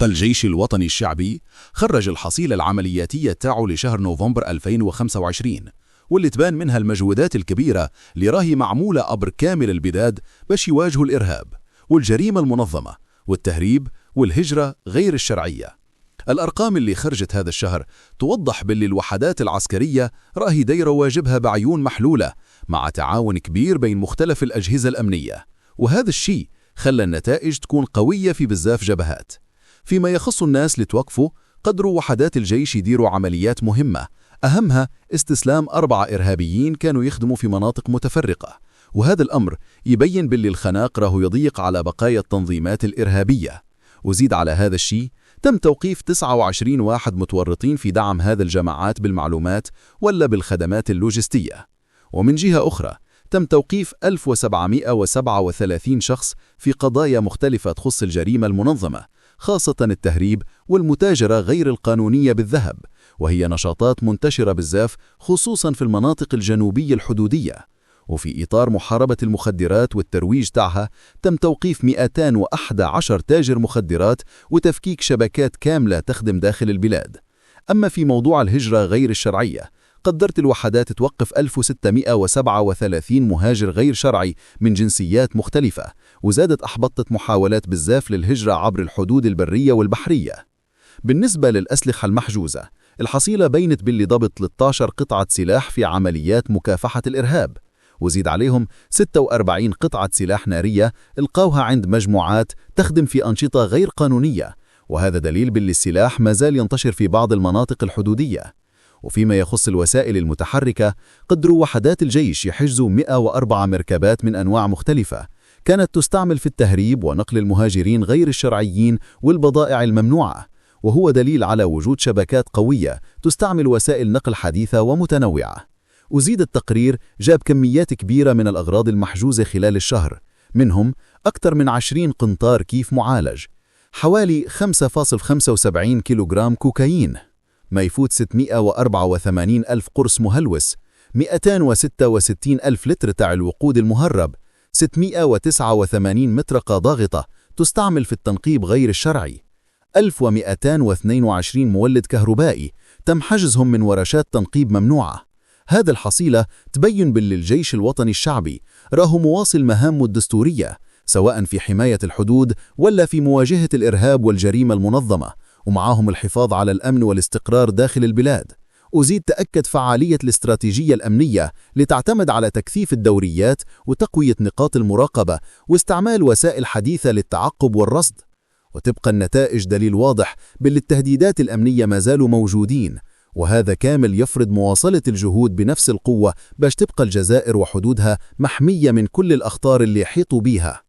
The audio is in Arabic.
الجيش الوطني الشعبي خرج الحصيلة العملياتية تاعه لشهر نوفمبر 2025، واللي تبان منها المجهودات الكبيرة اللي راهي معمولة عبر كامل البلاد باش يواجهوا الإرهاب والجريمة المنظمة والتهريب والهجرة غير الشرعية. الأرقام اللي خرجت هذا الشهر توضح باللي الوحدات العسكرية راهي دايرة واجبها بعيون محلولة مع تعاون كبير بين مختلف الأجهزة الأمنية، وهذا الشيء خلى النتائج تكون قوية في بزاف جبهات. فيما يخص الناس اللي توقفوا، قدروا وحدات الجيش يديروا عمليات مهمة، أهمها استسلام 4 إرهابيين كانوا يخدموا في مناطق متفرقة، وهذا الأمر يبين باللي الخناق راهو يضيق على بقايا التنظيمات الإرهابية. وزيد على هذا الشيء تم توقيف 29 واحد متورطين في دعم هذا الجماعات بالمعلومات ولا بالخدمات اللوجستية. ومن جهة أخرى تم توقيف 1737 شخص في قضايا مختلفة تخص الجريمة المنظمة، خاصة التهريب والمتاجرة غير القانونية بالذهب، وهي نشاطات منتشرة بزاف خصوصا في المناطق الجنوبية الحدودية. وفي إطار محاربة المخدرات والترويج تاعها تم توقيف 211 تاجر مخدرات وتفكيك شبكات كاملة تخدم داخل البلاد. أما في موضوع الهجرة غير الشرعية، قدرت الوحدات توقف 1637 مهاجر غير شرعي من جنسيات مختلفة، وزادت أحبطت محاولات بزاف للهجرة عبر الحدود البرية والبحرية. بالنسبة للأسلحة المحجوزة، الحصيلة بينت باللي ضبط 13 قطعة سلاح في عمليات مكافحة الإرهاب، وزيد عليهم 46 قطعة سلاح نارية القوها عند مجموعات تخدم في أنشطة غير قانونية، وهذا دليل باللي السلاح ما زال ينتشر في بعض المناطق الحدودية. وفيما يخص الوسائل المتحركة، قدروا وحدات الجيش يحجزوا 104 مركبات من أنواع مختلفة كانت تستعمل في التهريب ونقل المهاجرين غير الشرعيين والبضائع الممنوعة، وهو دليل على وجود شبكات قوية تستعمل وسائل نقل حديثة ومتنوعة. وزيد التقرير جاب كميات كبيرة من الأغراض المحجوزة خلال الشهر، منهم أكثر من 20 قنطار كيف معالج، حوالي 5.75 كيلوغرام كوكايين، ما يفوت 684 ألف قرص مهلوس، 266 ألف لتر تاع الوقود المهرب، 689 مطرقة ضاغطة تستعمل في التنقيب غير الشرعي، 1222 مولد كهربائي تم حجزهم من ورشات تنقيب ممنوعة. هذا الحصيلة تبين باللي الجيش الوطني الشعبي راهو مواصل مهامه الدستورية، سواء في حماية الحدود ولا في مواجهة الإرهاب والجريمة المنظمة، ومعاهم الحفاظ على الأمن والاستقرار داخل البلاد. وزيد تأكد فعالية الاستراتيجية الأمنية لتعتمد على تكثيف الدوريات وتقوية نقاط المراقبة واستعمال وسائل حديثة للتعقب والرصد. وتبقى النتائج دليل واضح باللي التهديدات الأمنية ما زالوا موجودين، وهذا كامل يفرض مواصلة الجهود بنفس القوة باش تبقى الجزائر وحدودها محمية من كل الأخطار اللي يحيطوا بيها.